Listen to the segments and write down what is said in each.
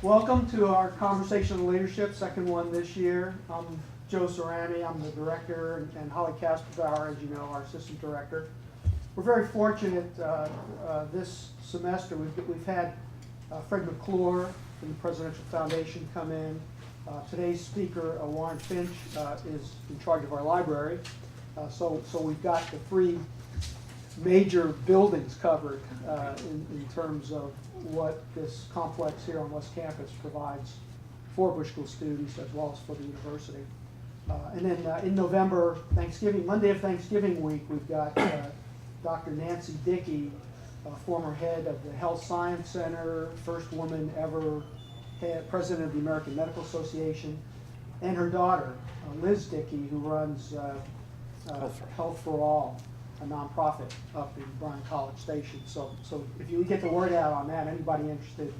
Welcome to our Conversation on Leadership, second one this year. I'm Joe Cerami, I'm the director, and Holly Kasperbauer, as you know, our assistant director. We're very fortunate this semester. We've had Fred McClure from the Presidential Foundation come in. Today's speaker, Warren Finch, is in charge of our library. So we've got the three major buildings covered in terms of what this complex here on West Campus provides for Bush School students as well as for the university. And then in November, Monday of Thanksgiving week, we've got Dr. Nancy Dickey, former head of the Health Science Center, first woman ever president of the American Medical Association, and her daughter, Liz Dickey, who runs Health for All, a nonprofit up in Bryan College Station. So if you get the word out on that, anybody interested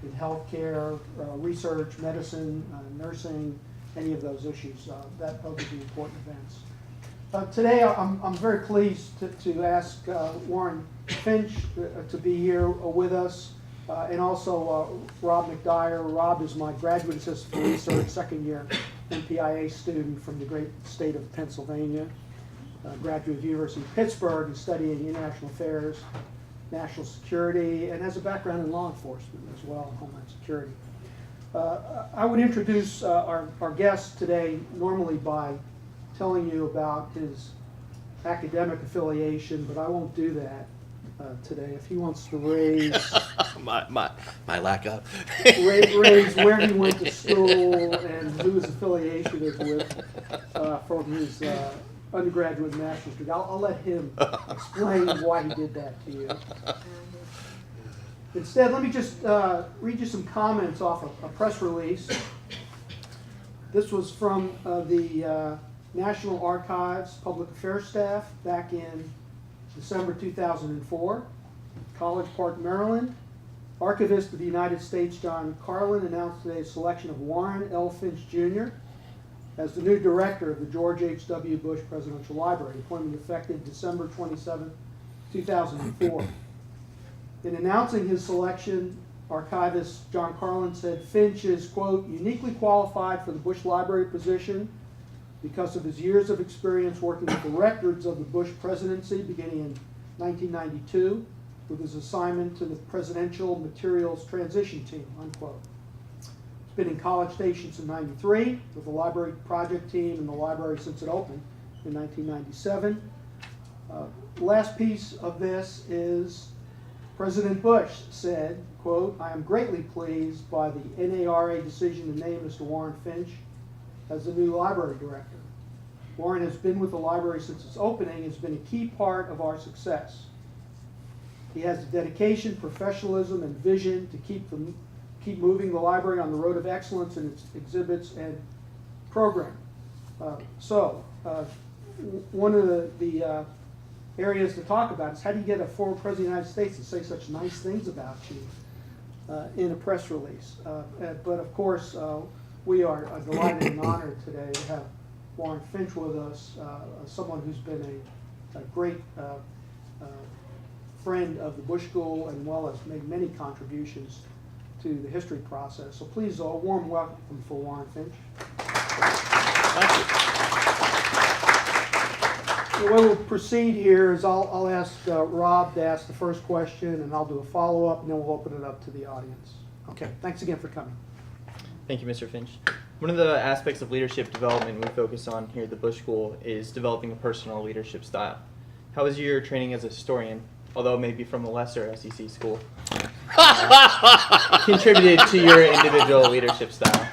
in healthcare, research, medicine, nursing, any of those issues, those would be important events. Today, I'm very pleased to ask Warren Finch to be here with us, and also Rob McDyer. Rob is my graduate assistant for research, second year MPIA student from the great state of Pennsylvania. Graduate of the University of Pittsburgh and studying international affairs, national security, and has a background in law enforcement as well, homeland security. I would introduce our guest today normally by telling you about his academic affiliation, but I won't do that today. If he wants to raise my lack of raise where he went to school and who his affiliation is with from his undergraduate and master's degree. I'll let him explain why he did that to you. Instead, let me just read you some comments off a press release. This was from the National Archives Public Affairs staff back in December 2004. College Park, Maryland. Archivist of the United States John Carlin announced today's selection of Warren L. Finch Jr. as the new director of the George H.W. Bush Presidential Library, appointment effective December 27, 2004. In announcing his selection, archivist John Carlin said Finch is, quote, uniquely qualified for the Bush Library position because of his years of experience working with the records of the Bush presidency beginning in 1992 with his assignment to the Presidential Materials Transition Team, unquote. Been in College Station since '93 with the library project team in the library since it opened in 1997. Last piece of this is President Bush said, quote, I am greatly pleased by the NARA decision to name Mr. Warren Finch as the new library director. Warren has been with the library since its opening and has been a key part of our success. He has the dedication, professionalism, and vision to keep moving the library on the road of excellence in its exhibits and program. One of the areas to talk about is how do you get a former president of the United States to say such nice things about you in a press release. But of course, we are delighted and honored today to have Warren Finch with us, someone who's been a great friend of the Bush School and well as made many contributions to the history process. So please, a warm welcome for Warren Finch. Thank you. The way we'll proceed here is I'll ask Rob to ask the first question, and I'll do a follow-up, and then we'll open it up to the audience. Okay, thanks again for coming. Thank you, Mr. Finch. One of the aspects of leadership development we focus on here at the Bush School is developing a personal leadership style. How was your training as a historian, although maybe from a lesser SEC school, contributed to your individual leadership style?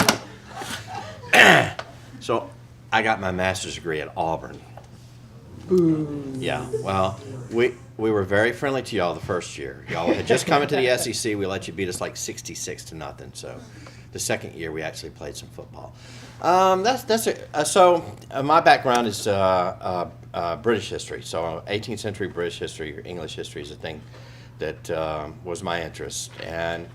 So I got my master's degree at Auburn. Ooh. Yeah, well, we were very friendly to y'all the first year. Y'all had just come into the SEC. We let you beat us like 66-0. So the second year we actually played some football. So my background is British history. So 18th century British history, or English history is a thing that was my interest. And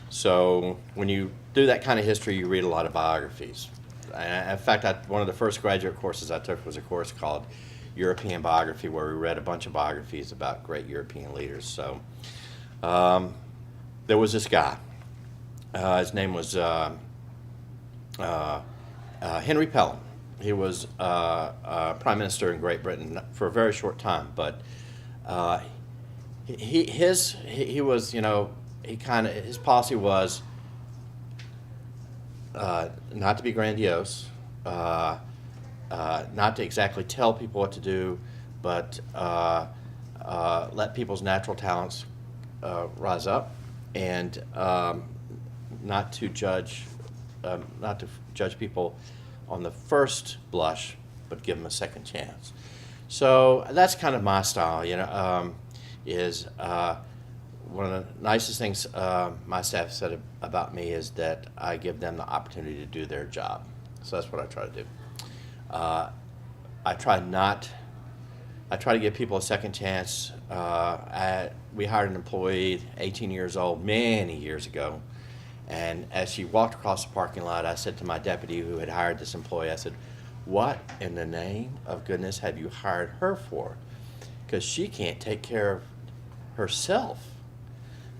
so when you do that kind of history, you read a lot of biographies. And in fact, one of the first graduate courses I took was a course called European Biography, where we read a bunch of biographies about great European leaders. So there was this guy, His name was Henry Pelham. He was Prime Minister in Great Britain for a very short time, but he was, you know, his policy was not to be grandiose, not to exactly tell people what to do, but let people's natural talents rise up, and not to judge people on the first blush, but give them a second chance. So that's kind of my style, you know. Is one of the nicest things my staff said about me is that I give them the opportunity to do their job. So that's what I try to do. I try to give people a second chance. We hired an employee, 18 years old, many years ago. And as she walked across the parking lot, I said to my deputy who had hired this employee, I said, "What in the name of goodness have you hired her for? Because she can't take care of herself."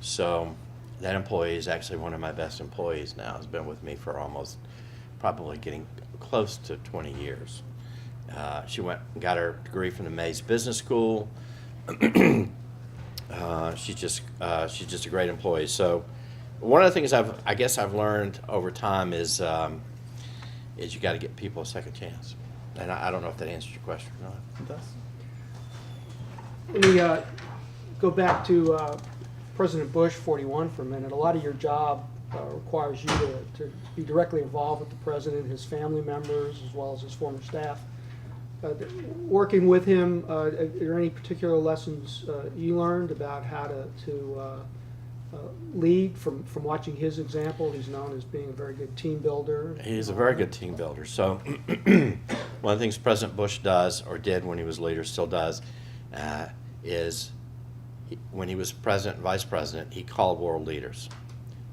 So that employee is actually one of my best employees now. Has been with me for almost, probably getting close to 20 years. She went and got her degree from the Mays Business School. She's just a great employee. So one of the things I guess I've learned over time is you got to give people a second chance. And I don't know if that answers your question or not. It does. Let me go back to President Bush 41 for a minute. A lot of your job requires you to be directly involved with the president, his family members, as well as his former staff. Working with him, are there any particular lessons you learned about how to lead from watching his example? He's known as being a very good team builder. He's a very good team builder. So one of the things President Bush does, or did when he was leader, still does, is when he was president and vice president, he called world leaders.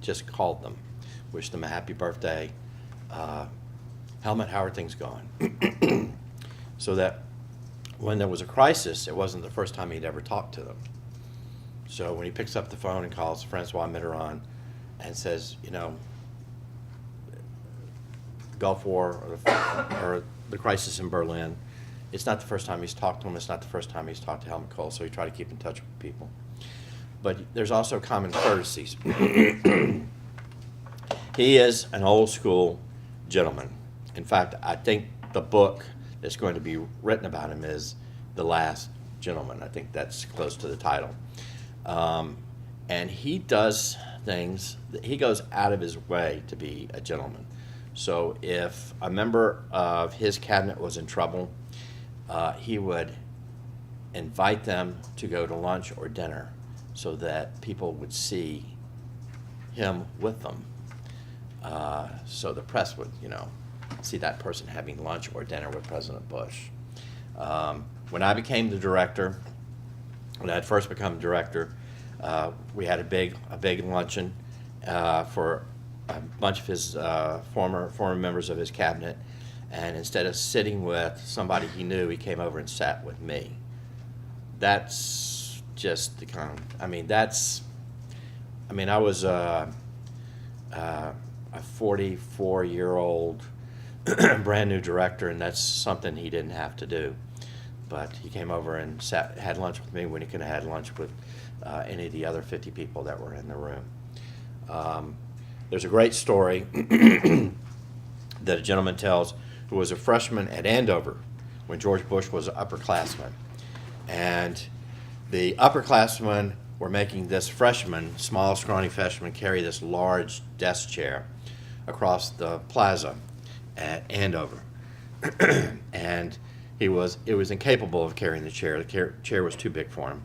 Just called them, wished them a happy birthday. Helmut, how are things going? So that when there was a crisis, it wasn't the first time he'd ever talked to them. So when he picks up the phone and calls Francois Mitterrand and says, you know, Gulf War or the crisis in Berlin, it's not the first time he's talked to him. It's not the first time he's talked to Helmut Kohl, so he tried to keep in touch with people. But there's also common courtesies. He is an old school gentleman. In fact, I think the book that's going to be written about him is The Last Gentleman. I think that's close to the title. And he does things, he goes out of his way to be a gentleman. So if a member of his cabinet was in trouble, he would invite them to go to lunch or dinner so that people would see him with them. So the press would, you know, see that person having lunch or dinner with President Bush. When I became the director, when I had first become director, we had a big luncheon for a bunch of his former members of his cabinet, and instead of sitting with somebody he knew, he came over and sat with me. That's just the kind of, I was a 44-year-old brand new director, and that's something he didn't have to do. But he came over and had lunch with me when he could have had lunch with any of the other 50 people that were in the room. There's a great story that a gentleman tells who was a freshman at Andover when George Bush was an upperclassman. And the upperclassmen were making this freshman, small, scrawny freshman, carry this large desk chair across the plaza at Andover. And it was incapable of carrying the chair. The chair was too big for him.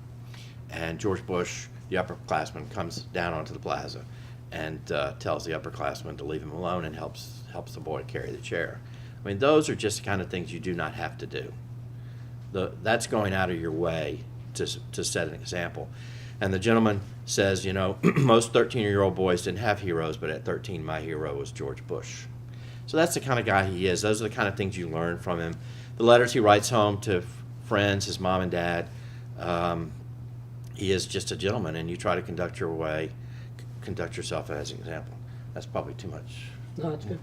And George Bush, the upperclassman, comes down onto the plaza and tells the upperclassman to leave him alone and helps the boy carry the chair. I mean, those are just the kind of things you do not have to do. That's going out of your way to set an example. And the gentleman says, you know, most 13-year-old boys didn't have heroes, but at 13, my hero was George Bush. So that's the kind of guy he is. Those are the kind of things you learn from him. The letters he writes home to friends, his mom and dad, he is just a gentleman, and you try to conduct yourself as an example. That's probably too much. No, that's good.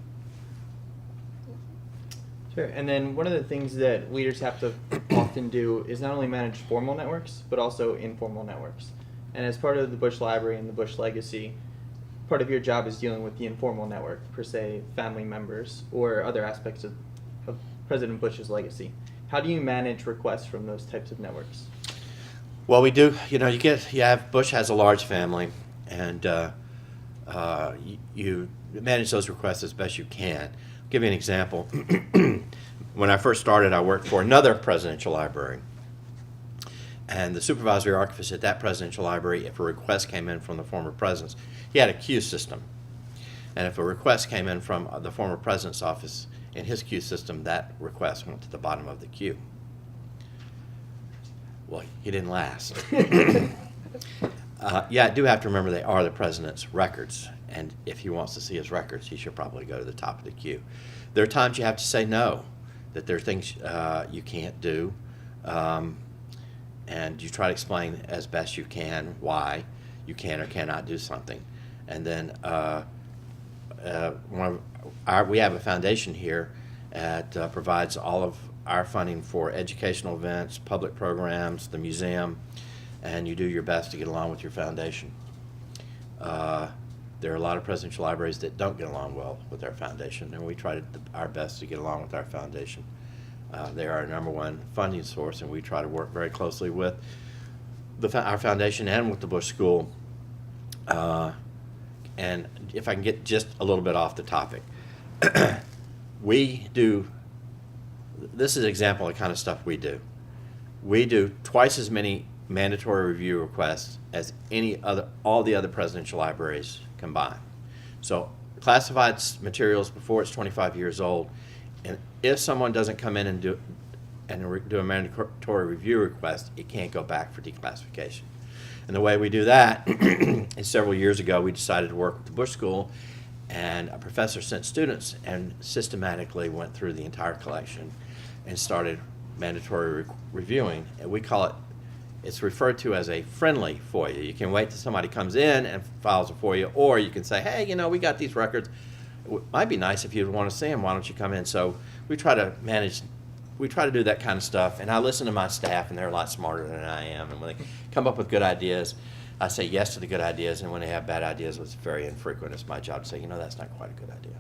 Sure. And then one of the things that leaders have to often do is not only manage formal networks, but also informal networks. And as part of the Bush Library and the Bush Legacy, part of your job is dealing with the informal network, per se, family members or other aspects of President Bush's legacy. How do you manage requests from those types of networks? Well, we do. You know, Bush has a large family, and you manage those requests as best you can. I'll give you an example. When I first started, I worked for another presidential library. And the supervisory archivist at that presidential library, if a request came in from the former presidents, he had a queue system. And if a request came in from the former president's office in his queue system, that request went to the bottom of the queue. Well, he didn't last. Yeah, I do have to remember they are the president's records. And if he wants to see his records, he should probably go to the top of the queue. There are times you have to say no, that there are things you can't do. And you try to explain as best you can why you can or cannot do something. And then we have a foundation here that provides all of our funding for educational events, public programs, the museum, and you do your best to get along with your foundation. There are a lot of presidential libraries that don't get along well with our foundation, and we try our best to get along with our foundation. They are our #1 funding source, and we try to work very closely with our foundation and with the Bush School. And if I can get just a little bit off the topic, this is an example of the kind of stuff we do. We do twice as many mandatory review requests as all the other presidential libraries combined. So classified materials before it's 25 years old, and if someone doesn't come in and do a mandatory review request, it can't go back for declassification. And the way we do that is several years ago we decided to work with the Bush School, and a professor sent students and systematically went through the entire collection and started mandatory reviewing. And we call it's referred to as a friendly FOIA. You can wait till somebody comes in and files a FOIA, or you can say, hey, we got these records. It might be nice if you want to see them. Why don't you come in? So we try to do that kind of stuff. And I listen to my staff, and they're a lot smarter than I am. And when they come up with good ideas, I say yes to the good ideas. And when they have bad ideas, it's very infrequent. It's my job to say, that's not quite a good idea.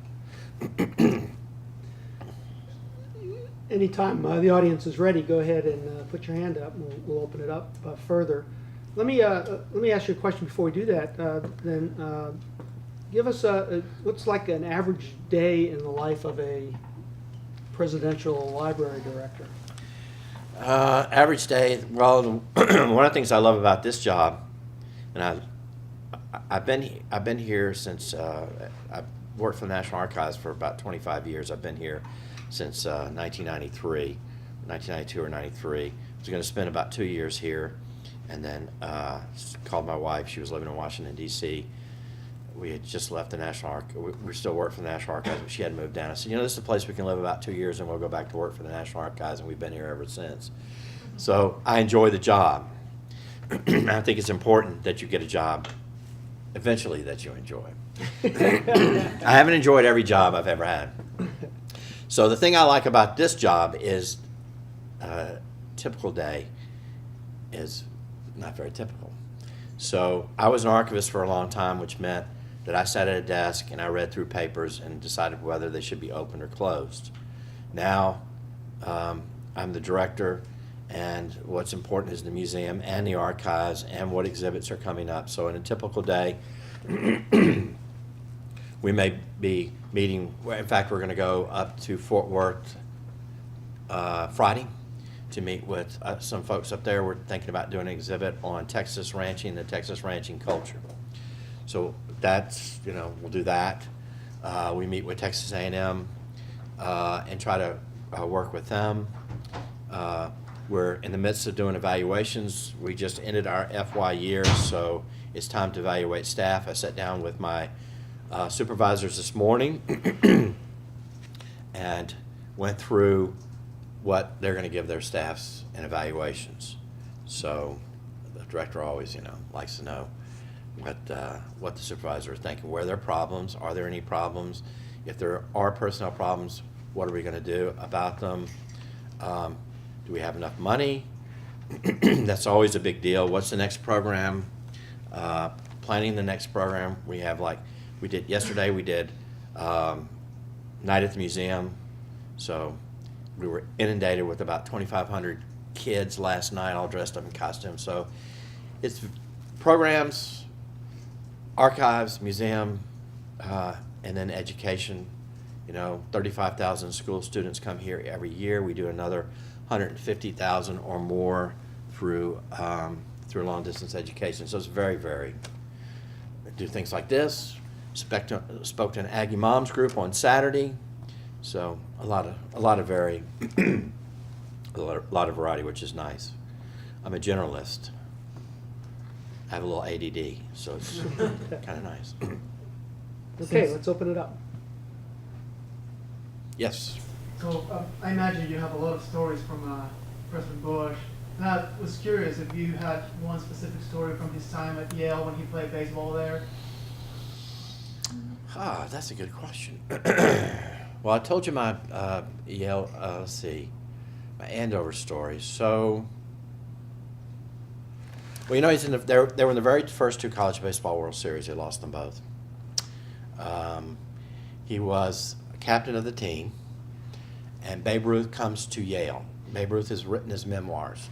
Anytime the audience is ready, go ahead and put your hand up, and we'll open it up further. Let me ask you a question before we do that. Then give us what's like an average day in the life of a presidential library director? Average day. Well, one of the things I love about this job, and I've been here since I've worked for the National Archives for about 25 years. I've been here since 1992 or 93. I was going to spend about 2 years here, and then called my wife. She was living in Washington, D.C. We had just left the National Archives. We still work for the National Archives, but she had moved down. I said, this is a place we can live about 2 years, and we'll go back to work for the National Archives, and we've been here ever since. So I enjoy the job. I think it's important that you get a job eventually that you enjoy. I haven't enjoyed every job I've ever had. So the thing I like about this job is a typical day is not very typical. So I was an archivist for a long time, which meant that I sat at a desk and I read through papers and decided whether they should be open or closed. Now I'm the director, and what's important is the museum and the archives and what exhibits are coming up. So in a typical day, we may be meeting. In fact, we're going to go up to Fort Worth Friday to meet with some folks up there. We're thinking about doing an exhibit on Texas ranching, the Texas ranching culture. So that's, we'll do that. We meet with Texas A&M and try to work with them. We're in the midst of doing evaluations. We just ended our FY year, so it's time to evaluate staff. I sat down with my supervisors this morning and went through what they're going to give their staffs in evaluations. So the director always, likes to know what the supervisor is thinking. Where are there problems? Are there any problems? If there are personnel problems, what are we going to do about them? Do we have enough money? That's always a big deal. What's the next program? Planning the next program. We have yesterday we did Night at the Museum. So we were inundated with about 2,500 kids last night, all dressed up in costumes. So it's programs, archives, museum, and then education. 35,000 school students come here every year. We do another 150,000 or more through long distance education. So it's very, very. Do things like this. Spoke to an Aggie Moms group on Saturday. So a lot of very a lot of variety, which is nice. I'm a generalist. I have a little ADD, so it's kind of nice. Okay, let's open it up. Yes. So I imagine you have a lot of stories from President Bush. And I was curious if you had one specific story from his time at Yale when he played baseball there. That's a good question. Well, I told you my Yale, my Andover story. So, well, he's they were in the very first two college baseball World Series. They lost them both. He was a captain of the team, and Babe Ruth comes to Yale. Babe Ruth has written his memoirs.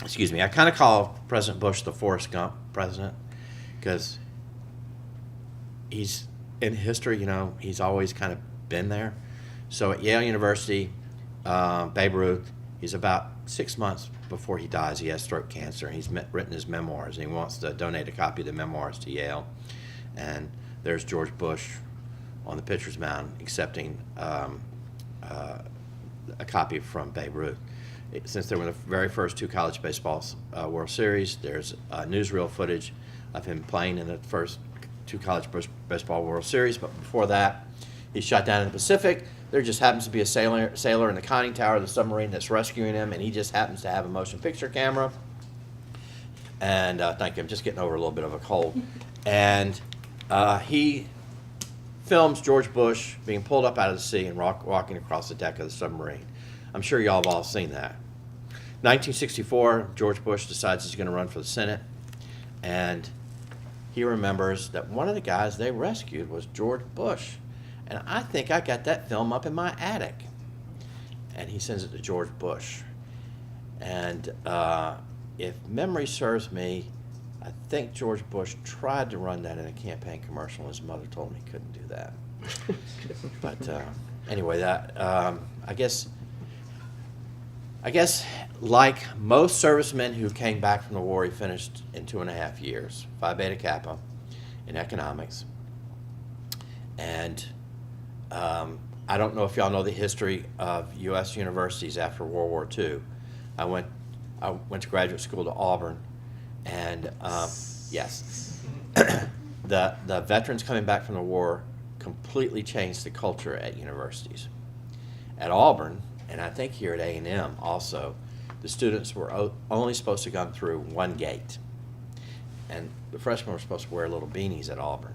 Excuse me. I kind of call President Bush the Forrest Gump president because he's in history, he's always kind of been there. So at Yale University, Babe Ruth, he's about 6 months before he dies. He has throat cancer, and he's written his memoirs, and he wants to donate a copy of the memoirs to Yale. And there's George Bush on the pitcher's mound accepting a copy from Babe Ruth. Since they were the very first two college baseball World Series, there's newsreel footage of him playing in the first two college baseball World Series. But before that, he's shot down in the Pacific. There just happens to be a sailor in the conning tower of the submarine that's rescuing him, and he just happens to have a motion picture camera. And thank you, I'm just getting over a little bit of a cold. And he films George Bush being pulled up out of the sea and walking across the deck of the submarine. I'm sure y'all have all seen that. 1964, George Bush decides he's going to run for the Senate, and he remembers that one of the guys they rescued was George Bush. And I think I got that film up in my attic. And he sends it to George Bush. And if memory serves me, I think George Bush tried to run that in a campaign commercial, and his mother told him he couldn't do that. But anyway, that I guess like most servicemen who came back from the war, he finished in 2.5 years, Phi Beta Kappa, in economics. And I don't know if y'all know the history of U.S. universities after World War II. I went to graduate school to Auburn, and yes, the veterans coming back from the war completely changed the culture at universities. At Auburn, and I think here at A&M also, the students were only supposed to come through one gate, and the freshmen were supposed to wear little beanies at Auburn.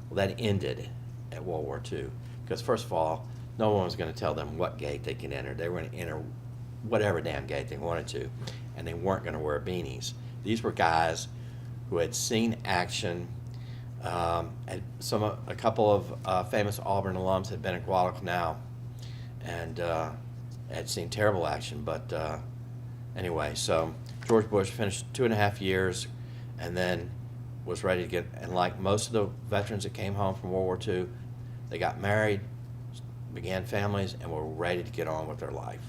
Well, that ended at World War II, because first of all, no one was going to tell them what gate they could enter. They were going to enter whatever damn gate they wanted to, and they weren't going to wear beanies. These were guys who had seen action. A couple of famous Auburn alums had been at Guadalcanal, and had seen terrible action. But anyway, so George Bush finished 2.5 years, and then was ready to get. And like most of the veterans that came home from World War II, they got married, began families, and were ready to get on with their life.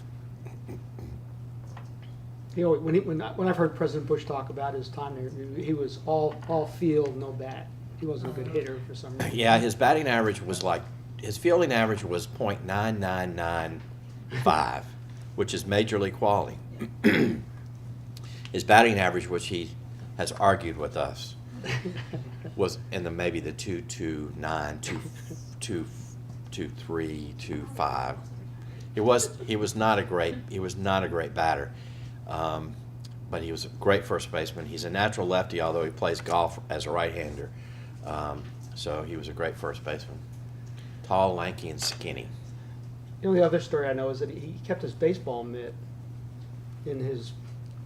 When I've heard President Bush talk about his time there, he was all field, no bat. He wasn't a good hitter for some reason. Yeah, his batting average was his fielding average was .9995, which is major league quality. His batting average, which he has argued with us, was in maybe the 229, 223, 25. He was not a great batter. but he was a great first baseman. He's a natural lefty, although he plays golf as a right-hander. So he was a great first baseman. Tall, lanky, and skinny. The only other story I know is that he kept his baseball mitt in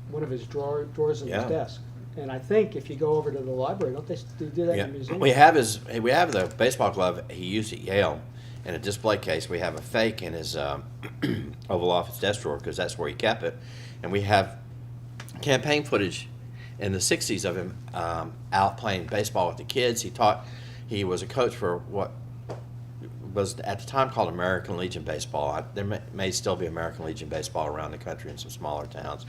one of his drawers in Yeah. his desk. And I think if you go over to the library, don't they do that in the museum? We have the baseball glove he used at Yale in a display case. We have a fake in his Oval Office desk drawer because that's where he kept it. And we have campaign footage in the 60s of him out playing baseball with the kids. He was a coach for what was at the time called American Legion Baseball. There may still be American Legion Baseball around the country in some smaller towns.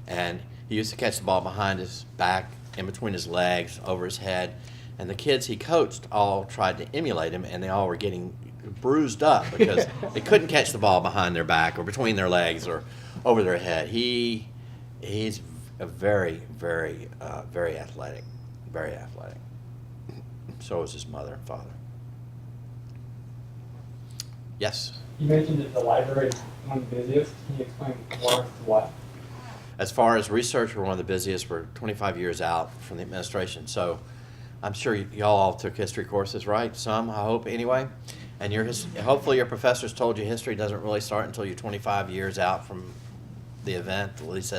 And he used to catch the ball behind his back, in between his legs, over his head. And the kids he coached all tried to emulate him, and they all were getting bruised up because they couldn't catch the ball behind their back or between their legs or over their head. He's a very, very, very athletic, very athletic. So was his mother and father. Yes? You mentioned that the library is one of the busiest. Can you explain more as to why? As far as research, we're one of the busiest. We're 25 years out from the administration. So I'm sure y'all all took history courses, right? Some, I hope, anyway. And hopefully your professors told you history doesn't really start until you're 25 years out from the event. At least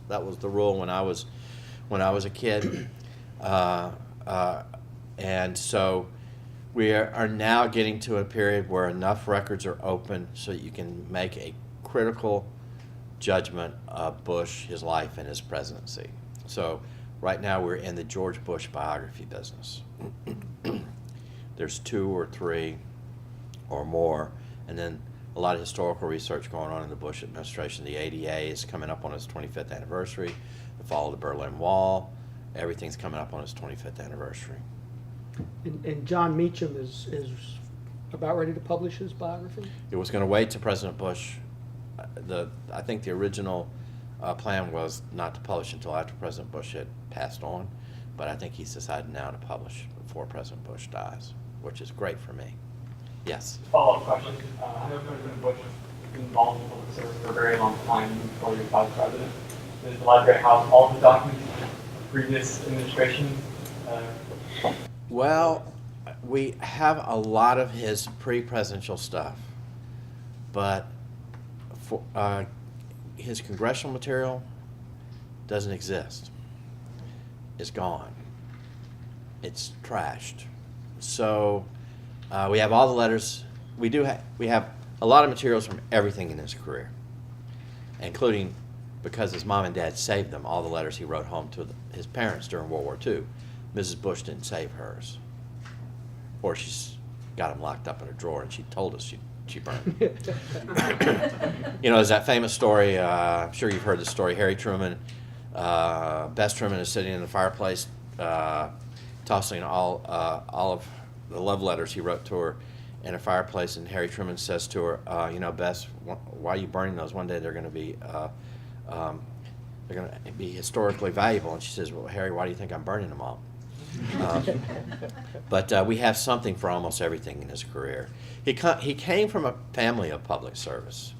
that was the rule when I was a kid. And so we are now getting to a period where enough records are open so that you can make a critical judgment of Bush, his life, and his presidency. So right now we're in the George Bush biography business. There's 2 or 3 or more, and then a lot of historical research going on in the Bush administration. The ADA is coming up on its 25th anniversary, the fall of the Berlin Wall. Everything's coming up on its 25th anniversary. And John Meacham is about ready to publish his biography? It was going to wait to President Bush. I think the original plan was not to publish until after President Bush had passed on, but I think he's decided now to publish before President Bush dies, which is great for me. Yes? Follow-up question. I know President Bush was involved in public service for a very long time before he was vice president. Does the library have all the documents of previous administrations? Well, we have a lot of his pre-presidential stuff, but his congressional material doesn't exist. It's gone. It's trashed. So we have all the letters. We have a lot of materials from everything in his career, including, because his mom and dad saved them, all the letters he wrote home to his parents during World War II. Mrs. Bush didn't save hers, or she's got them locked up in a drawer, and she told us she burned them. You know, there's that famous story, I'm sure you've heard the story, Harry Truman, Bess Truman is sitting in the fireplace tossing all of the love letters he wrote to her in a fireplace, and Harry Truman says to her, you know, Bess, why are you burning those? One day they're going to be historically valuable. And she says, well, Harry, why do you think I'm burning them all? But we have something for almost everything in his career. He came from a family of public service.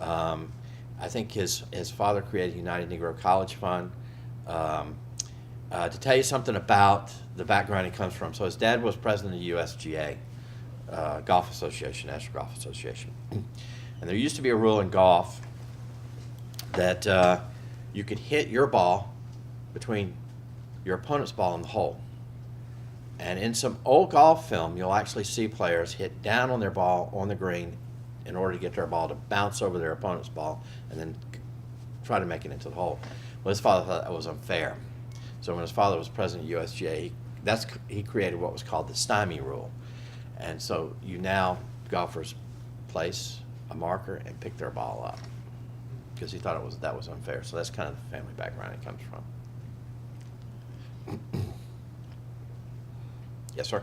I think his father created the United Negro College Fund. To tell you something about the background he comes from, so his dad was president of the USGA, Golf Association, National Golf Association. And there used to be a rule in golf that you could hit your ball between your opponent's ball and the hole. And in some old golf film, you'll actually see players hit down on their ball on the green in order to get their ball to bounce over their opponent's ball and then try to make it into the hole. Well, his father thought that was unfair. So when his father was president of USGA, he created what was called the stymie rule. And so golfers place a marker and pick their ball up because he thought that was unfair. So that's kind of the family background it comes from. Yes, sir.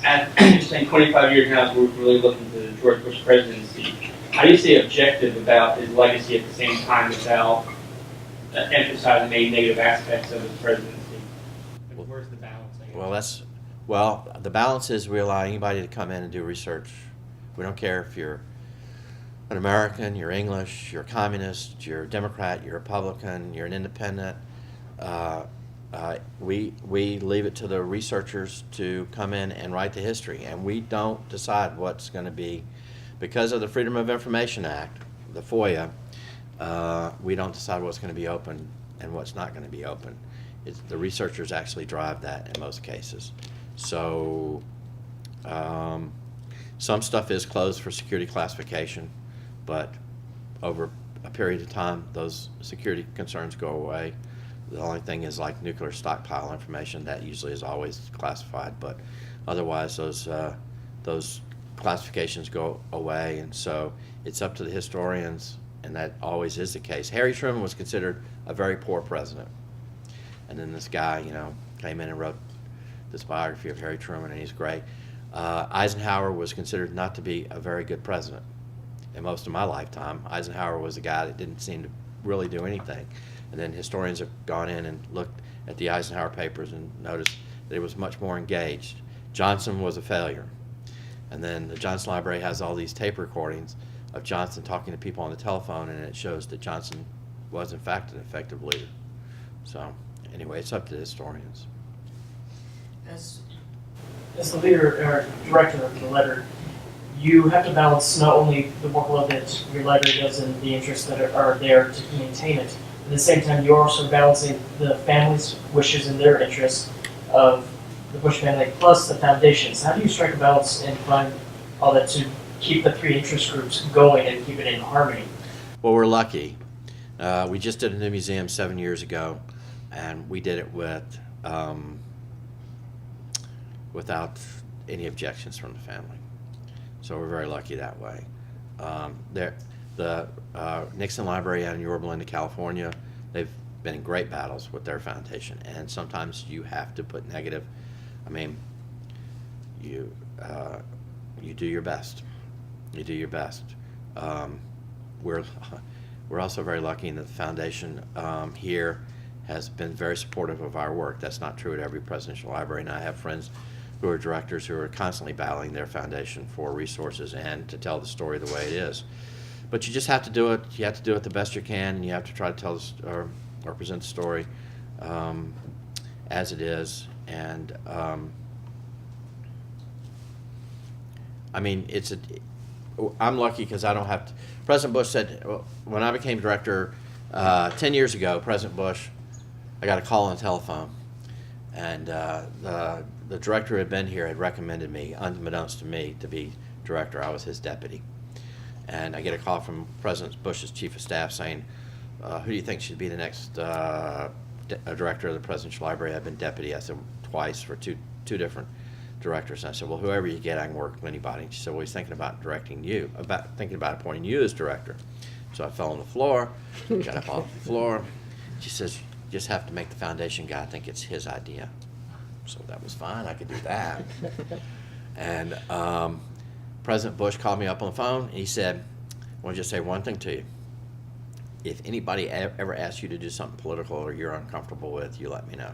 At you're saying 25 years now, so we're really looking to the George Bush presidency. How do you stay objective about his legacy at the same time without emphasizing any negative aspects of his presidency? Where's the balance? Well, the balance is we allow anybody to come in and do research. We don't care if you're an American, you're English, you're a communist, you're a Democrat, you're a Republican, you're an independent. We leave it to the researchers to come in and write the history, and we don't decide what's going to be, because of the Freedom of Information Act, the FOIA. We don't decide what's going to be open and what's not going to be open. The researchers actually drive that in most cases. So some stuff is closed for security classification, but over a period of time, those security concerns go away. The only thing is like nuclear stockpile information, that usually is always classified, but otherwise those classifications go away, and so it's up to the historians, and that always is the case. Harry Truman was considered a very poor president, and then this guy, came in and wrote this biography of Harry Truman, and he's great. Eisenhower was considered not to be a very good president in most of my lifetime. Eisenhower was a guy that didn't seem to really do anything. And then historians have gone in and looked at the Eisenhower papers and noticed that he was much more engaged. Johnson was a failure. And then the Johnson Library has all these tape recordings of Johnson talking to people on the telephone, and it shows that Johnson was in fact an effective leader. So anyway, it's up to the historians. As the leader or director of the library, you have to balance not only the workload that your library does and the interests that are there to maintain it. At the same time, you're also balancing the family's wishes and their interests of the Bush family plus the foundations. How do you strike a balance and find all that to keep the three interest groups going and keep it in harmony? Well, we're lucky. We just did a new museum 7 years ago, and we did it without any objections from the family. So we're very lucky that way. The Nixon Library out in Yorba Linda, California, they've been in great battles with their foundation, and sometimes you have to put negative. I mean, you do your best. You do your best. We're also very lucky in that the foundation here has been very supportive of our work. That's not true at every presidential library, and I have friends who are directors who are constantly battling their foundation for resources and to tell the story the way it is. But you just have to do it. You have to do it the best you can, and you have to try to tell or present the story as it is. And I mean, I'm lucky because I don't have to. President Bush said, when I became director 10 years ago, President Bush, I got a call on the telephone, and the director who had been here had recommended me, unbeknownst to me, to be director. I was his deputy. And I get a call from President Bush's chief of staff saying, who do you think should be the next director of the Presidential Library? I've been deputy, I said, twice for two different directors. And I said, well, whoever you get, I can work with anybody. And she said, well, he's thinking about thinking about appointing you as director. So I fell on the floor, got up off the floor. She says, you just have to make the foundation guy think it's his idea. So that was fine, I could do that. And President Bush called me up on the phone, and he said, I want to just say one thing to you. If anybody ever asks you to do something political or you're uncomfortable with, you let me know.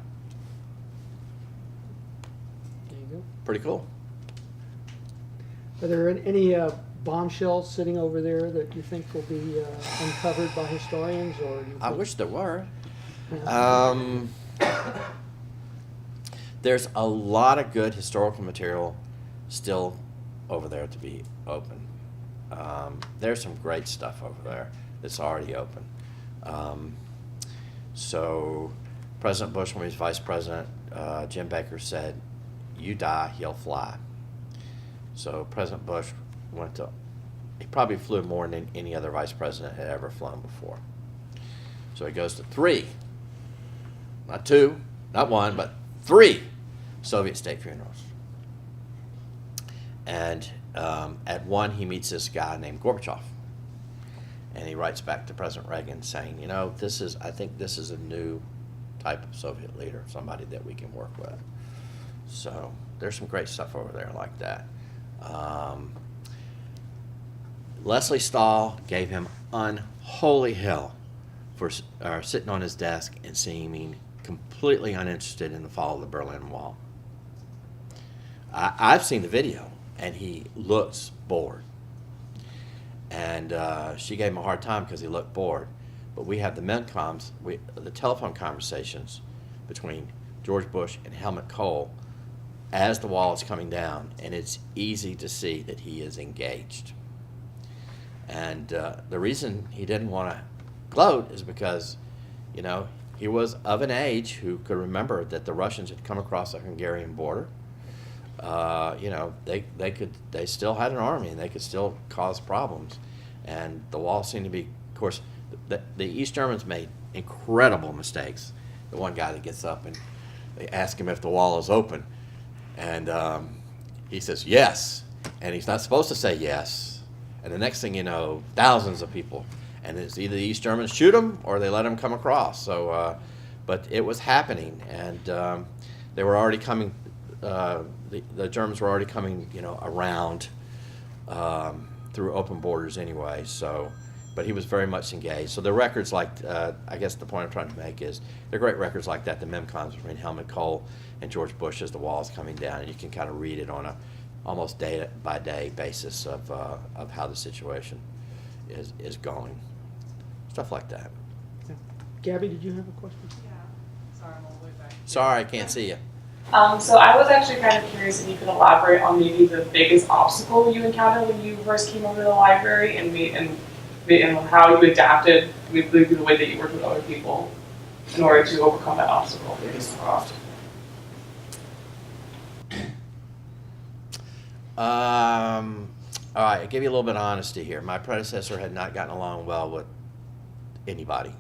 There you go. Pretty cool. Are there any bombshells sitting over there that you think will be uncovered by historians, or you I think- wish there were. There's a lot of good historical material still over there to be open. There's some great stuff over there that's already open. So President Bush, when he was vice president, Jim Baker said, you die, he'll fly. So President Bush he probably flew more than any other vice president had ever flown before. So he goes to 3, not 2, not 1, but 3 Soviet state funerals. And at one, he meets this guy named Gorbachev. And he writes back to President Reagan saying, I think this is a new type of Soviet leader, somebody that we can work with. So there's some great stuff over there like that. Leslie Stahl gave him unholy hell for sitting on his desk and seeming completely uninterested in the fall of the Berlin Wall. I've seen the video, and he looks bored. And she gave him a hard time because he looked bored. But we have the MemComs, the telephone conversations between George Bush and Helmut Kohl as the wall is coming down, and it's easy to see that he is engaged. And the reason he didn't want to gloat is because, you know, he was of an age who could remember that the Russians had come across the Hungarian border. You know, they still had an army and they could still cause problems. And the wall seemed to be, of course, the East Germans made incredible mistakes. The one guy that gets up and they ask him if the wall is open, and he says yes, and he's not supposed to say yes. And the next thing you know, thousands of people, and it's either the East Germans shoot him or they let him come across. So, but it was happening, and they were already coming. The Germans were already coming, you know, around through open borders anyway. So, but he was very much engaged. So the records like, I guess the point I'm trying to make is, they're great records like that, the MemComs between Helmut Kohl and George Bush as the wall is coming down, and you can kind of read it on a almost day-by-day basis of how the situation is going. Stuff like that. Gabby, did you have a question? Yeah, sorry, I'm all the way back. Sorry, I can't see you. So I was actually kind of curious if you could elaborate on maybe the biggest obstacle you encountered when you first came over to the library, and how you adapted with the way that you worked with other people in order to overcome that obstacle. All right, I'll give you a little bit of honesty here. My predecessor had not gotten along well with anybody.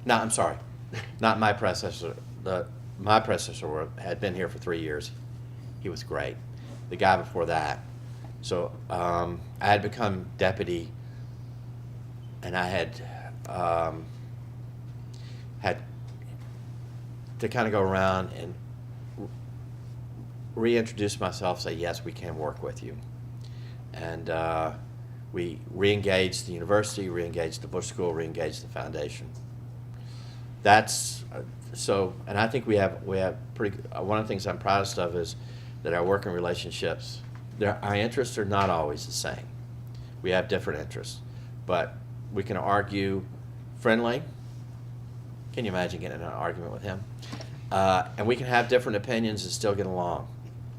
No, I'm sorry, not my predecessor. My predecessor had been here for 3 years. He was great. The guy before that. So I had become deputy, and I had had to kind of go around and reintroduce myself, say, yes, we can work with you. And we re-engaged the university, re-engaged the Bush School, re-engaged the foundation. That's so, and I think we have pretty, one of the things I'm proudest of is that our working relationships, our interests are not always the same. We have different interests, but we can argue friendly. Can you imagine getting in an argument with him? And we can have different opinions and still get along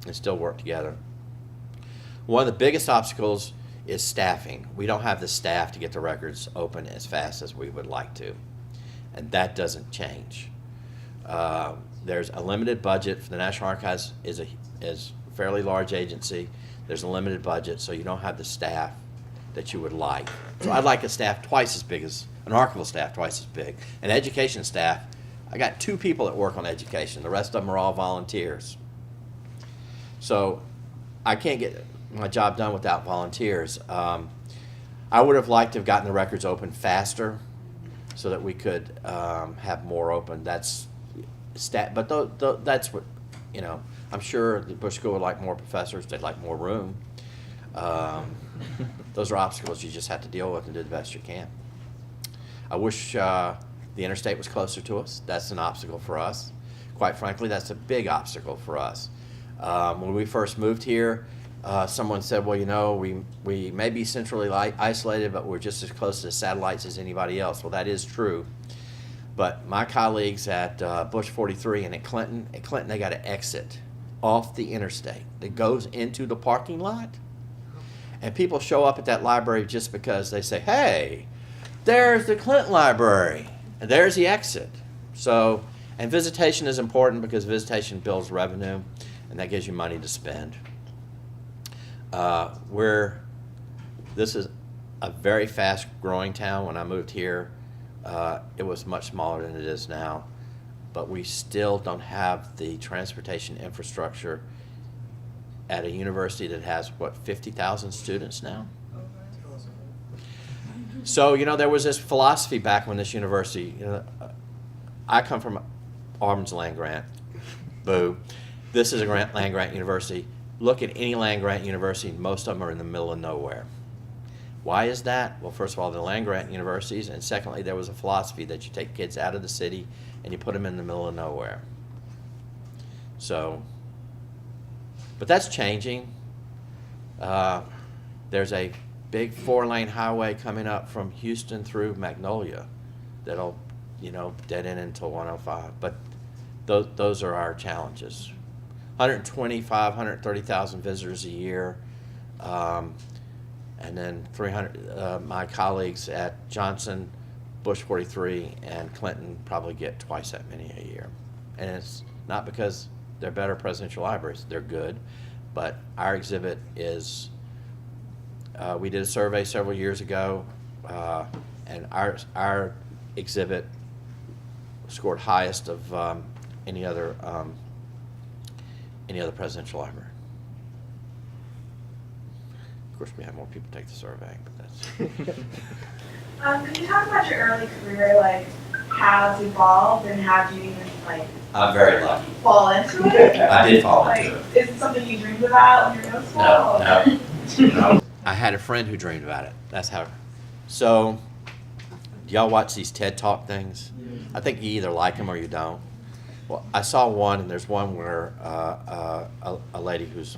and still work together. One of the biggest obstacles is staffing. We don't have the staff to get the records open as fast as we would like to, and that doesn't change. There's a limited budget. For the National Archives is a fairly large agency. There's a limited budget, so you don't have the staff that you would like. So I'd like a staff twice as big as an archival staff, twice as big. An education staff, I got 2 people that work on education. The rest of them are all volunteers. So I can't get my job done without volunteers. I would have liked to have gotten the records open faster so that we could have more open. That's but that's what, you know, I'm sure the Bush School would like more professors. They'd like more room. Those are obstacles you just have to deal with and do the best you can. I wish the interstate was closer to us. That's an obstacle for us. Quite frankly, that's a big obstacle for us. When we first moved here, someone said, well, you know, we may be centrally isolated, but we're just as close to the satellites as anybody else. Well, that is true. But my colleagues at Bush 43 and at Clinton they got to exit off the interstate that goes into the parking lot. And people show up at that library just because they say, hey, there's the Clinton Library, and there's the exit. So, and visitation is important because visitation builds revenue, and that gives you money to spend. This is a very fast growing town. When I moved here, it was much smaller than it is now, but we still don't have the transportation infrastructure at a university that has, what, 50,000 students now? So, you know, there was this philosophy back when this university, you know, I come from Auburn's land grant, boo. This is a land grant university. Look at any land grant university, most of them are in the middle of nowhere. Why is that? Well, first of all, they're land grant universities, and secondly, there was a philosophy that you take kids out of the city and you put them in the middle of nowhere. So But that's changing. There's a big 4-lane highway coming up from Houston through Magnolia that'll, dead end into 105. But those are our challenges. 130,000 visitors a year. And then 300, my colleagues at Johnson, Bush 43, and Clinton probably get twice that many a year. And it's not because they're better presidential libraries, they're good, but our exhibit is, we did a survey several years ago, and our exhibit scored highest of any other presidential library. Of course, we have more people take the survey, but that's. Could you talk about your early career, like how it's evolved and how do you even I'm very lucky. fall into it? I did fall Like, into it. is it something you dreamed about when you were in school? No. I had a friend who dreamed about it. That's how. So, do y'all watch these TED Talk things? I think you either like them or you don't. Well, I saw one, and there's one where a lady who's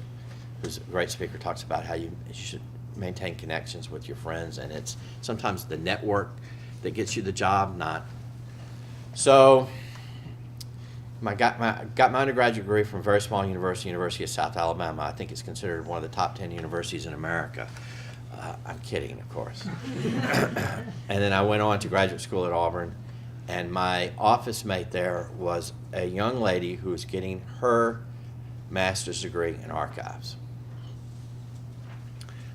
a great speaker talks about how you should maintain connections with your friends, and it's sometimes the network that gets you the job, not. So, I got my undergraduate degree from a very small university, University of South Alabama. I think it's considered one of the top 10 universities in America. I'm kidding, of course. And then I went on to graduate school at Auburn, and my office mate there was a young lady who was getting her master's degree in archives.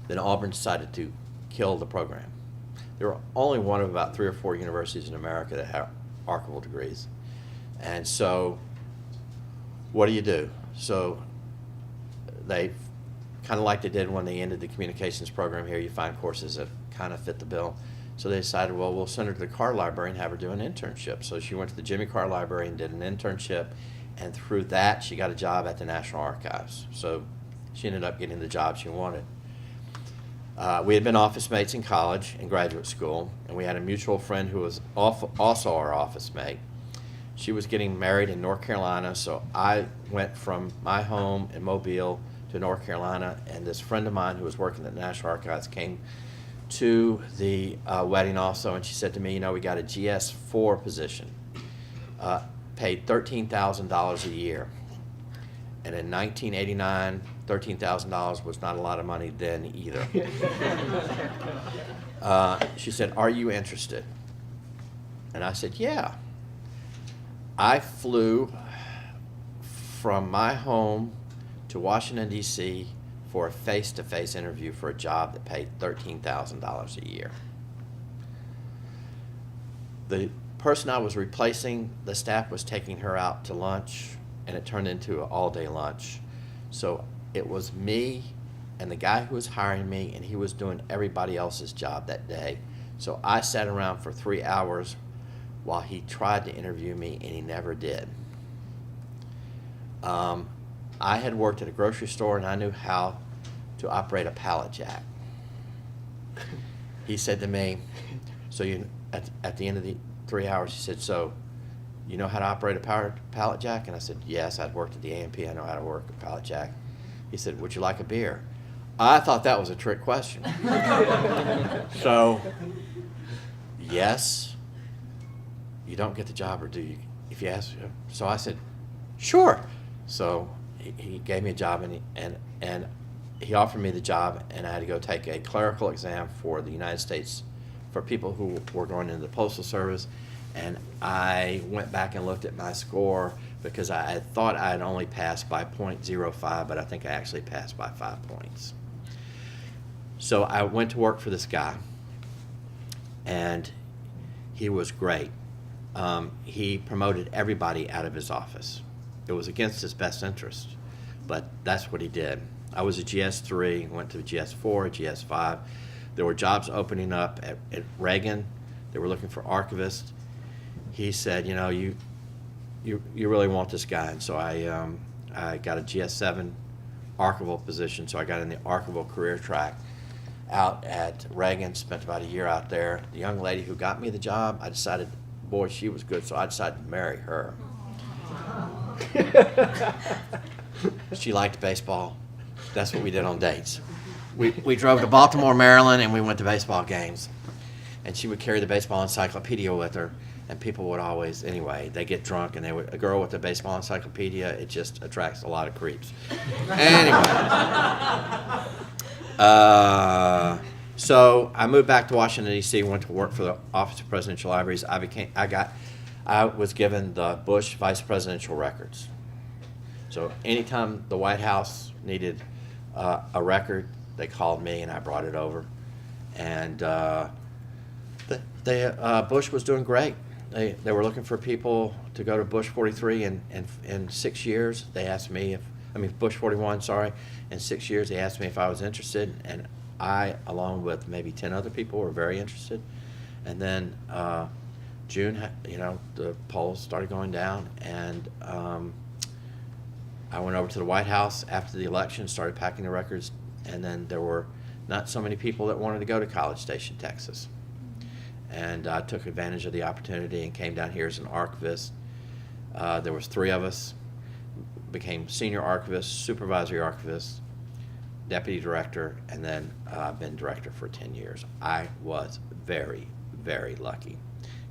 Then Auburn decided to kill the program. There were only one of about 3 or 4 universities in America that have archival degrees. And so, what do? So, they, kind of like they did when they ended the communications program here, you find courses that kind of fit the bill. So they decided, well, we'll send her to the Carr Library and have her do an internship. So she went to the Jimmy Carr Library and did an internship, and through that, she got a job at the National Archives. So she ended up getting the job she wanted. We had been office mates in college and graduate school, and we had a mutual friend who was also our office mate. She was getting married in North Carolina, so I went from my home in Mobile to North Carolina, and this friend of mine who was working at the National Archives came to the wedding also, and she said to me, we got a GS4 position, paid $13,000 a year. And in 1989, $13,000 was not a lot of money then either. She said, "Are you interested?" And I said, "Yeah." I flew from my home to Washington, D.C. for a face-to-face interview for a job that paid $13,000 a year. The person I was replacing, the staff was taking her out to lunch, and it turned into an all-day lunch. So it was me and the guy who was hiring me, and he was doing everybody else's job that day. So I sat around for 3 hours while he tried to interview me, and he never did. I had worked at a grocery store, and I knew how to operate a pallet jack. He said to me, at the end of the 3 hours, he said, "So, you know how to operate a pallet jack?" And I said, "Yes, I'd worked at the A&P, I know how to work a pallet jack." He said, "Would you like a beer?" I thought that was a trick question. So, yes, you don't get the job, or do you? If you ask, so I said, "Sure." So he gave me a job, and he offered me the job, and I had to go take a clerical exam for the United States, for people who were going into the Postal Service. And I went back and looked at my score because I thought I had only passed by .05, but I think I actually passed by 5 points. So I went to work for this guy, and he was great. He promoted everybody out of his office. It was against his best interest, but that's what he did. I was a GS3, went to a GS4, a GS5. There were jobs opening up at Reagan. They were looking for archivists. He said, you really want this guy. And so I got a GS7 archival position, so I got in the archival career track out at Reagan, spent about a year out there. The young lady who got me the job, I decided, boy, she was good, so I decided to marry her. She liked baseball. That's what we did on dates. We drove to Baltimore, Maryland, and we went to baseball games. And she would carry the baseball encyclopedia with her, and people would always, anyway, they get drunk, and a girl with a baseball encyclopedia, it just attracts a lot of creeps. Anyway. So I moved back to Washington, D.C., went to work for the Office of Presidential Libraries. I was given the Bush Vice Presidential Records. So anytime the White House needed a record, they called me and I brought it over. And Bush was doing great. They were looking for people to go to Bush 43 in 6 years. They asked me Bush 41, sorry. In 6 years, they asked me if I was interested, and I, along with maybe 10 other people, were very interested. And then June, the polls started going down, and I went over to the White House after the election, started packing the records, and then there were not so many people that wanted to go to College Station, Texas. And I took advantage of the opportunity and came down here as an archivist. There was 3 of us, became senior archivist, supervisory archivist, deputy director, and then I've been director for 10 years. I was very, very lucky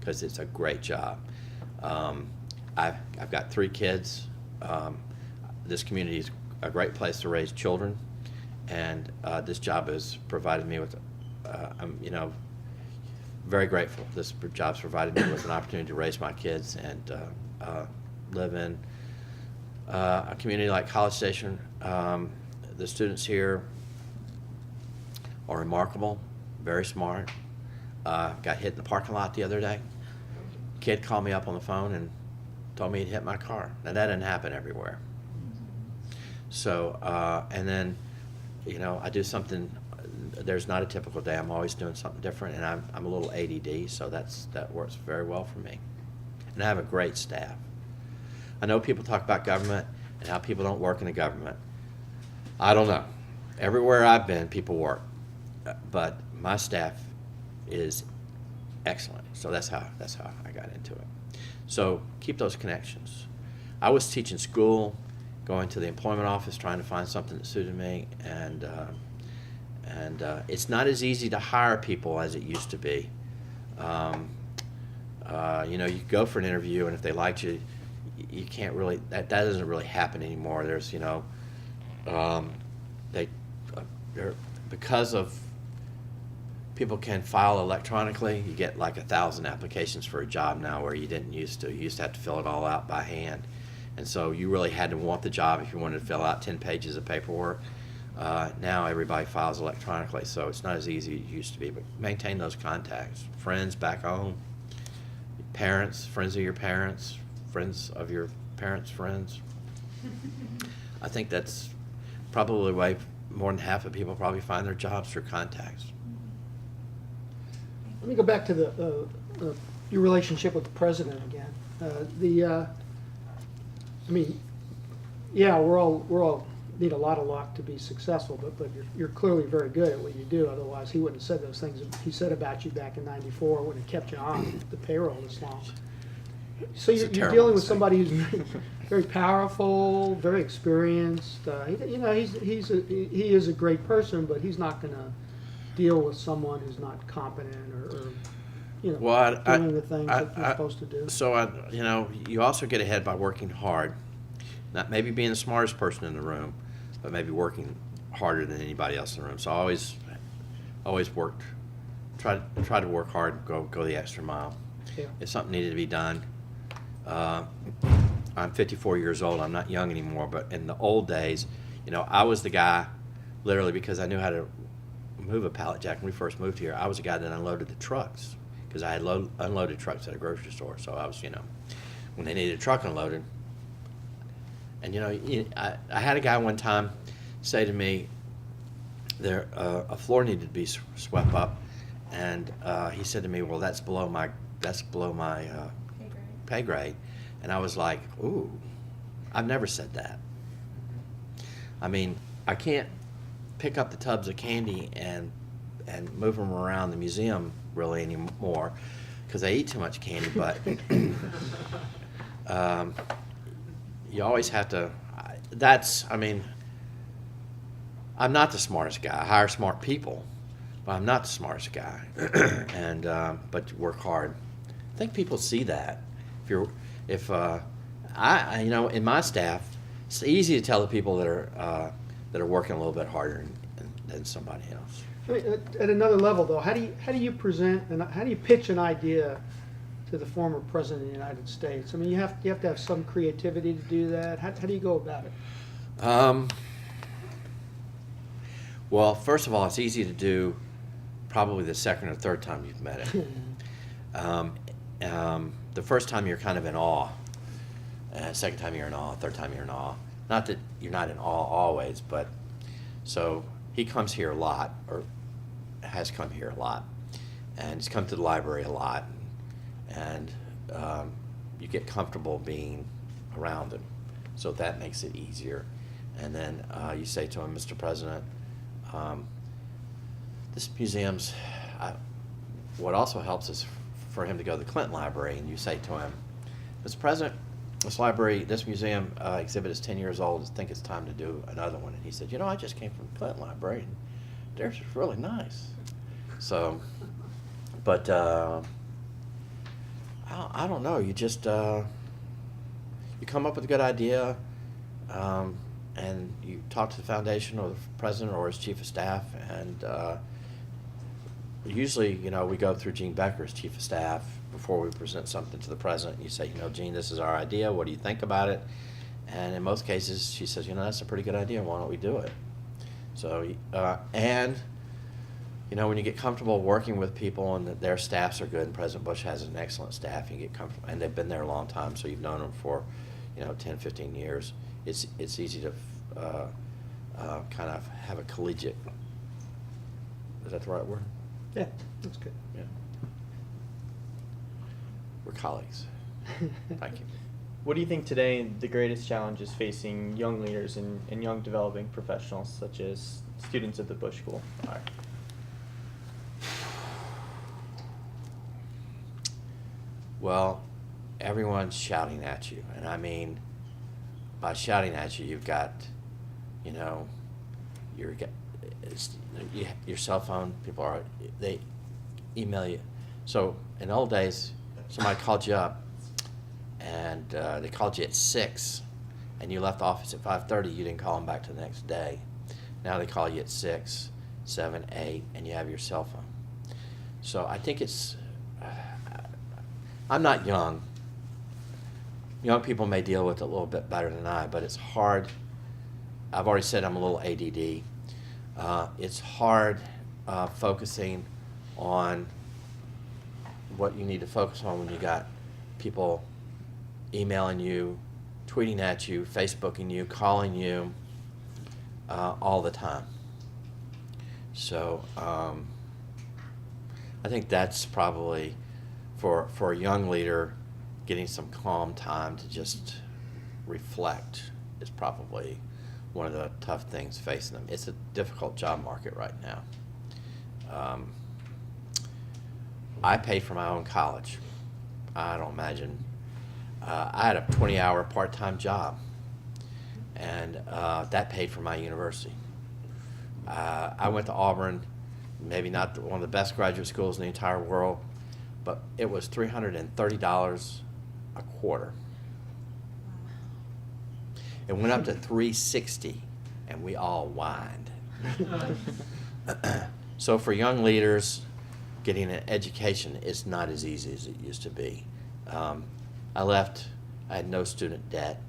because it's a great job. I've got 3 kids. This community is a great place to raise children, and this job has provided me with, I'm very grateful. This job's provided me with an opportunity to raise my kids and live in a community like College Station. The students here are remarkable, very smart. Got hit in the parking lot the other day. Kid called me up on the phone and told me he'd hit my car. Now that doesn't happen everywhere. So, and then, I do something, there's not a typical day. I'm always doing something different, and I'm a little ADD, so that works very well for me. And I have a great staff. I know people talk about government and how people don't work in the government. I don't know. Everywhere I've been, people work. But my staff is excellent. So that's how I got into it. So keep those connections. I was teaching school, going to the employment office, trying to find something that suited me, and it's not as easy to hire people as it used to be. You go for an interview, and if they liked you, you can't really, that doesn't really happen anymore. There's, because of people can file electronically, you get like 1,000 applications for a job now where you didn't used to. You used to have to fill it all out by hand. And so you really had to want the job if you wanted to fill out 10 pages of paperwork. Now everybody files electronically, so it's not as easy as it used to be. But maintain those contacts. Friends back home, parents, friends of your parents, friends of your parents' friends. I think that's probably the way more than half of people probably find their jobs through contacts. Let me go back to your relationship with the president again. We're all need a lot of luck to be successful, but you're clearly very good at what you do. Otherwise, he wouldn't have said those things he said about you back in '94. Wouldn't have kept you on the payroll this long. So you're dealing with somebody who's very powerful, very experienced. He is a great person, but he's not going to deal with someone who's not competent or doing the things that you're supposed to do. So you also get ahead by working hard, not maybe being the smartest person in the room, but maybe working harder than anybody else in the room. So I always worked, try to work hard, go the extra mile. Yeah. If something needed to be done. I'm 54 years old. I'm not young anymore, but in the old days, I was the guy, literally, because I knew how to move a pallet jack. When we first moved here, I was the guy that unloaded the trucks, because I had unloaded trucks at a grocery store. So I was, when they needed a truck unloaded. And I had a guy one time say to me, a floor needed to be swept up, and he said to me, "Well, that's below my pay grade." And I was like, "Ooh, I've never said that." I mean, I can't pick up the tubs of candy and move them around the museum really anymore because I eat too much candy. But you always have to. that's, I mean, I'm not the smartest guy. I hire smart people, but I'm not the smartest guy. And but work hard. I think people see that. I you know, in my staff, it's easy to tell the people that are working a little bit harder than somebody else. I mean, at another level, though, how do you present and how do you pitch an idea to the former president of the United States? I mean, you have to have some creativity to do that. How do you go about it? Well, first of all, it's easy to do probably the second or third time you've met him. The first time you're kind of in awe. Second time you're in awe. Third time you're in awe. Not that you're not in awe always, but so he comes here a lot, or has come here a lot, and he's come to the library a lot, and you get comfortable being around him, so that makes it easier. And then you say to him, Mr. President, this museum's, what also helps is for him to go to the Clinton Library, and you say to him, Mr. President, this museum exhibit is 10 years old. I think it's time to do another one. And he said, you know, I just came from the Clinton Library, and theirs is really nice. So, but I don't know. You just you come up with a good idea, and you talk to the foundation or the president or his chief of staff, and usually, you know, we go through Gene Becker's chief of staff before we present something to the president. You say, you know, Gene, this is our idea. What do you think about it? And in most cases, she says, you know, that's a pretty good idea. Why don't we do it? So, and, you know, when you get comfortable working with people and that their staffs are good, and President Bush has an excellent staff, you get comfortable, and they've been there a long time, so you've known them for, you know, 10, 15 years. It's easy to kind of have a collegiate, is that the right word? Yeah, that's good. Yeah. We're colleagues. Thank you. What do you think today the greatest challenges facing young leaders and young developing professionals, such as students at the Bush School, are? Well, everyone's shouting at you, and I mean, by shouting at you, you've got, you know, your cell phone. They email you. So in the old days, somebody called you up, and they called you at 6, and you left the office at 5:30. You didn't call them back to the next day. Now they call you at 6, 7, 8, and you have your cell phone. So I think it's. I'm not young. Young people may deal with it a little bit better than I, but it's hard. I've already said I'm a little ADD. It's hard focusing on what you need to focus on when you got people emailing you, tweeting at you, Facebooking you, calling you all the time. So I think that's probably, for a young leader, getting some calm time to just reflect is probably one of the tough things facing them. It's a difficult job market right now. I paid for my own college. I don't imagine. I had a 20-hour part-time job, and that paid for my university. I went to Auburn, maybe not one of the best graduate schools in the entire world, but it was $330 a quarter. It went up to $360, and we all whined. So for young leaders, getting an education is not as easy as it used to be. I left, I had no student debt.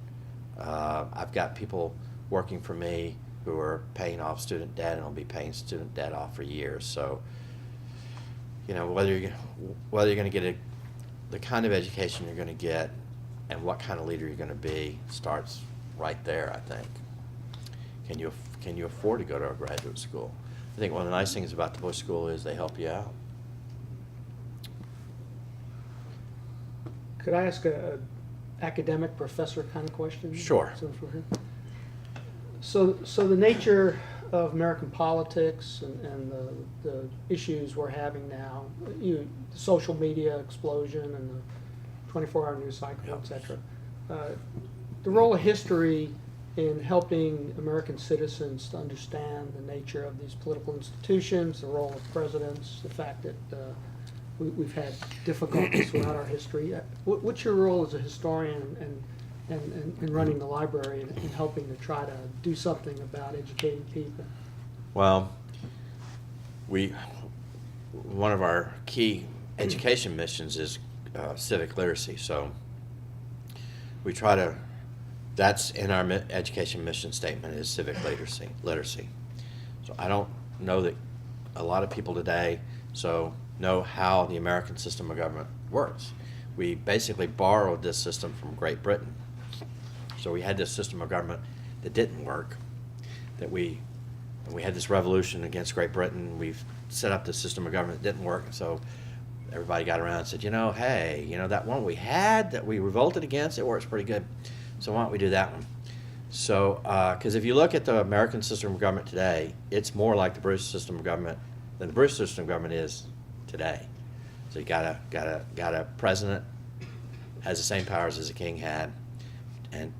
I've got people working for me who are paying off student debt and will be paying student debt off for years. So, you know, whether you're going to get the kind of education you're going to get and what kind of leader you're going to be starts right there, I think. Can you afford to go to a graduate school? I think one of the nice things about the Bush School is they help you out. Could I ask a academic professor kind of question? Sure. Since we're here? So the nature of American politics and the issues we're having now, the social media explosion and the 24-hour news cycle, Yep. et cetera. The role of history in helping American citizens to understand the nature of these political institutions, the role of presidents, the fact that we've had difficulties throughout our history. What's your role as a historian and running the library and helping to try to do something about educating people? Well, one of our key education missions is civic literacy. So we try to, that's in our education mission statement, is civic literacy. So I don't know that a lot of people today know how the American system of government works. We basically borrowed this system from Great Britain. So we had this system of government that didn't work, that we had this revolution against Great Britain. We've set up this system of government that didn't work. So everybody got around and said, hey, that one we had that we revolted against, it works pretty good. So why don't we do that one? So, because if you look at the American system of government today, it's more like the British system of government than the British system of government is today. So you got a president has the same powers as a king had, and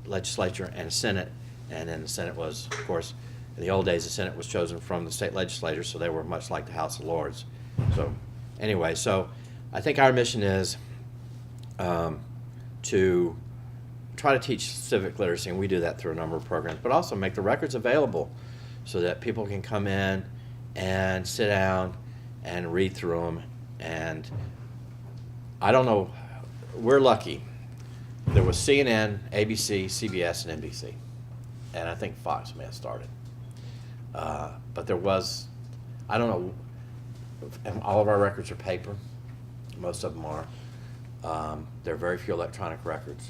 legislature and a senate, and then the Senate was, of course, in the old days, the Senate was chosen from the state legislators, so they were much like the House of Lords. So anyway, so I think our mission is to try to teach civic literacy, and we do that through a number of programs, but also make the records available so that people can come in and sit down and read through them. And I don't know, we're lucky. There was CNN, ABC, CBS, and NBC. And I think Fox may have started. But there was, I don't know, and all of our records are paper. Most of them are. There are very few electronic records.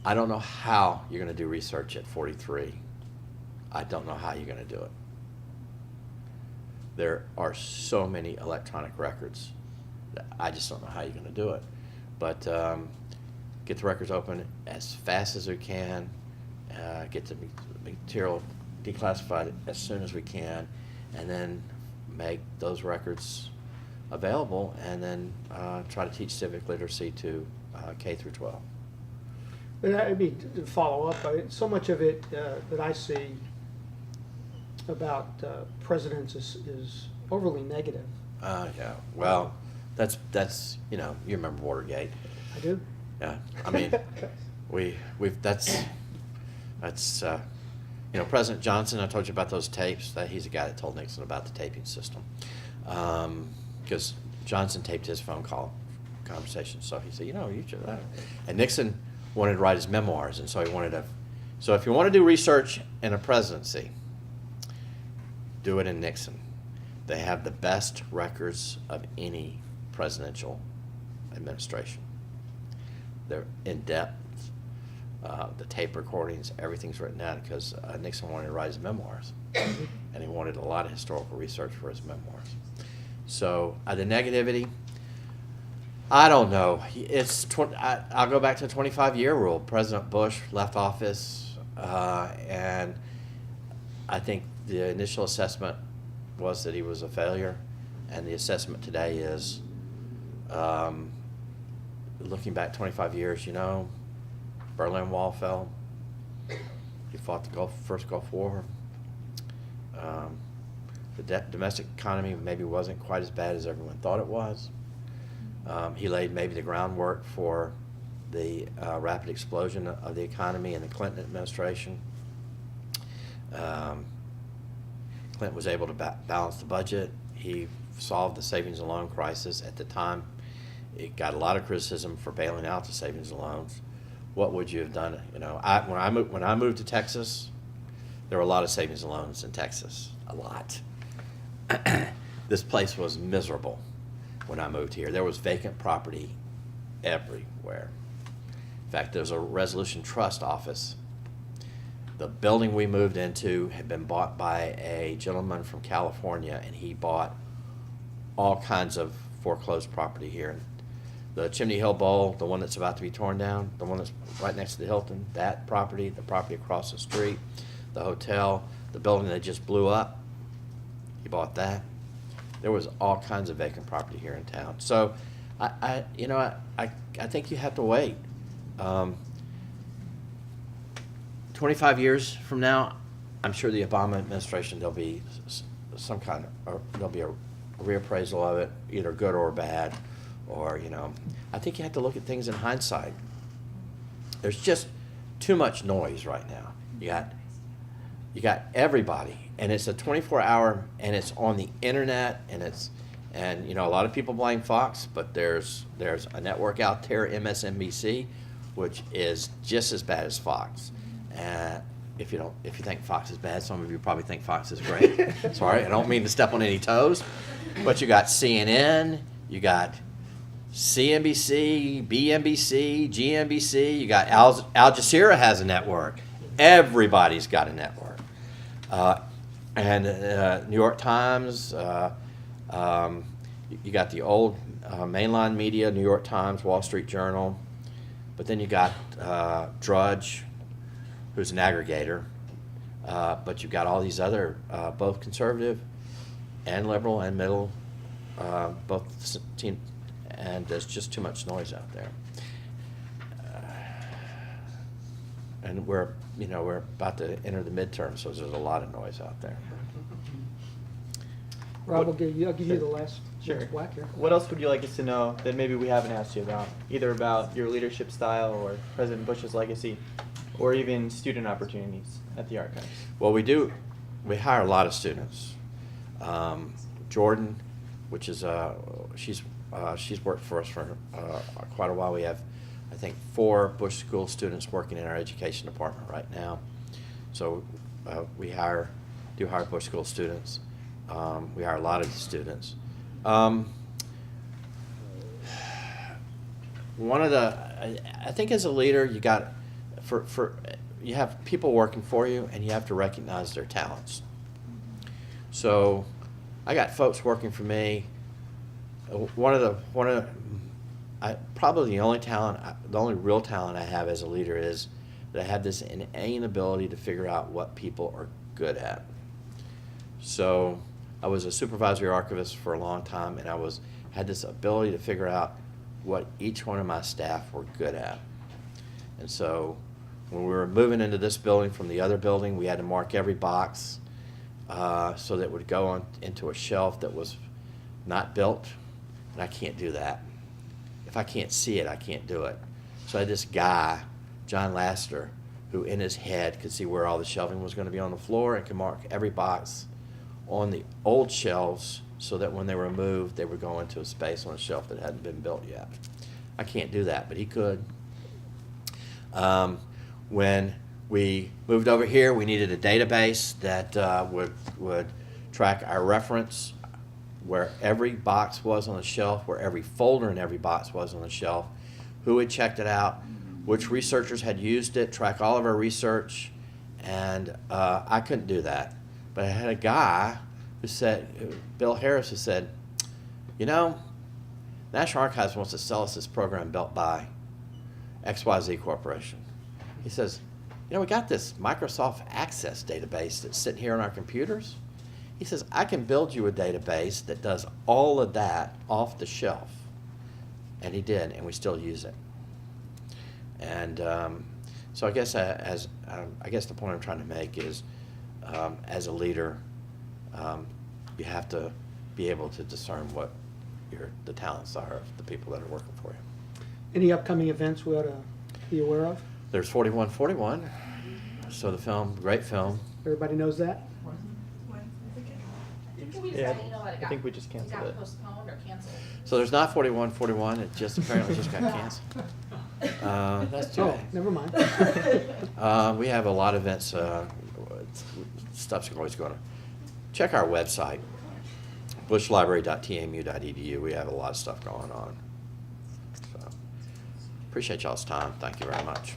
I don't know how you're going to do research at 43. I don't know how you're going to do it. There are so many electronic records that I just don't know how you're going to do it. But get the records open as fast as we can, get the material declassified as soon as we can, and then make those records available, and then try to teach civic literacy to K through 12. But I mean, to follow up, so much of it that I see about presidents is overly negative. Yeah. Well, that's you remember Watergate. I do. Yeah. I mean, that's President Johnson. I told you about those tapes. That he's the guy that told Nixon about the taping system, because Johnson taped his phone call conversation. So he said, you should. And Nixon wanted to write his memoirs, and so he wanted to. So if you want to do research in a presidency, do it in Nixon. They have the best records of any presidential administration. They're in depth. The tape recordings, everything's written down, because Nixon wanted to write his memoirs, and he wanted a lot of historical research for his memoirs. So the negativity, I don't know. I'll go back to the 25-year rule. President Bush left office, and I think the initial assessment was that he was a failure, and the assessment today is, looking back 25 years, Berlin Wall fell. He fought the first Gulf War. The domestic economy maybe wasn't quite as bad as everyone thought it was. He laid maybe the groundwork for the rapid explosion of the economy in the Clinton administration. Clinton was able to balance the budget. He solved the savings and loan crisis. At the time, it got a lot of criticism for bailing out the savings and loans. What would you have done? When I moved to Texas, there were a lot of savings and loans in Texas, a lot. This place was miserable when I moved here. There was vacant property everywhere. In fact, there's a resolution trust office. The building we moved into had been bought by a gentleman from California, and he bought all kinds of foreclosed property here. The Chimney Hill Bowl, the one that's about to be torn down, the one that's right next to the Hilton, that property, the property across the street, the hotel, the building that just blew up, he bought that. There was all kinds of vacant property here in town. So, I think you have to wait. 25 years from now, I'm sure the Obama administration, there'll be some kind of, or there'll be a reappraisal of it, either good or bad, or, you know, I think you have to look at things in hindsight. There's just too much noise right now. You got everybody, and it's a 24-hour, and it's on the internet, and you know, a lot of people blame Fox, but there's a network out there, MSNBC, which is just as bad as Fox. And if you think Fox is bad, some of you probably think Fox is great. Sorry, I don't mean to step on any toes, but you got CNN, you got CNBC, BNBC, GNBC, you got Al Jazeera has a network. Everybody's got a network. And New York Times, you got the old mainline media, New York Times, Wall Street Journal, but then you got Drudge, who's an aggregator, but you've got all these other, both conservative and liberal and middle, both team, and there's just too much noise out there. And we're about to enter the midterm, so there's a lot of noise out there. Rob, I'll give you the last Sure. whack here. What else would you like us to know that maybe we haven't asked you about? Either about your leadership style or President Bush's legacy, or even student opportunities at the archives? Well, we hire a lot of students. Jordan, which is she's worked for us for quite a while. We have, I think, 4 Bush School students working in our education department right now. So we do hire Bush School students. We hire a lot of students. I think as a leader, you got you have people working for you, and you have to recognize their talents. So I got folks working for me. Probably the only real talent I have as a leader is that I have this innate ability to figure out what people are good at. So I was a supervisory archivist for a long time, and had this ability to figure out what each one of my staff were good at. And so when we were moving into this building from the other building, we had to mark every box so that it would go into a shelf that was not built, and I can't do that. If I can't see it, I can't do it. So I had this guy, John Laster, who in his head could see where all the shelving was going to be on the floor and could mark every box on the old shelves so that when they were moved, they would go into a space on a shelf that hadn't been built yet. I can't do that, but he could. When we moved over here, we needed a database that would track our reference, where every box was on the shelf, where every folder in every box was on the shelf, who had checked it out, which researchers had used it, track all of our research, and I couldn't do that. But I had a guy who said, Bill Harris, who said, you know, National Archives wants to sell us this program built by XYZ Corporation. He says, you know, we got this Microsoft Access database that's sitting here on our computers. He says, I can build you a database that does all of that off the shelf. And he did, and we still use it. And so I guess I guess the point I'm trying to make is, as a leader, you have to be able to discern what the talents are of the people that are working for you. Any upcoming events we ought to be aware of? There's 4141. So the film, great film. Everybody knows that? Yeah, I think we just canceled it. Postponed or canceled? So there's not 4141. It just apparently just got canceled. That's too Oh, bad. never mind. We have a lot of events. Stuff's always going on. Check our website, bushlibrary.tmu.edu. We have a lot of stuff going on. So appreciate y'all's time. Thank you very much.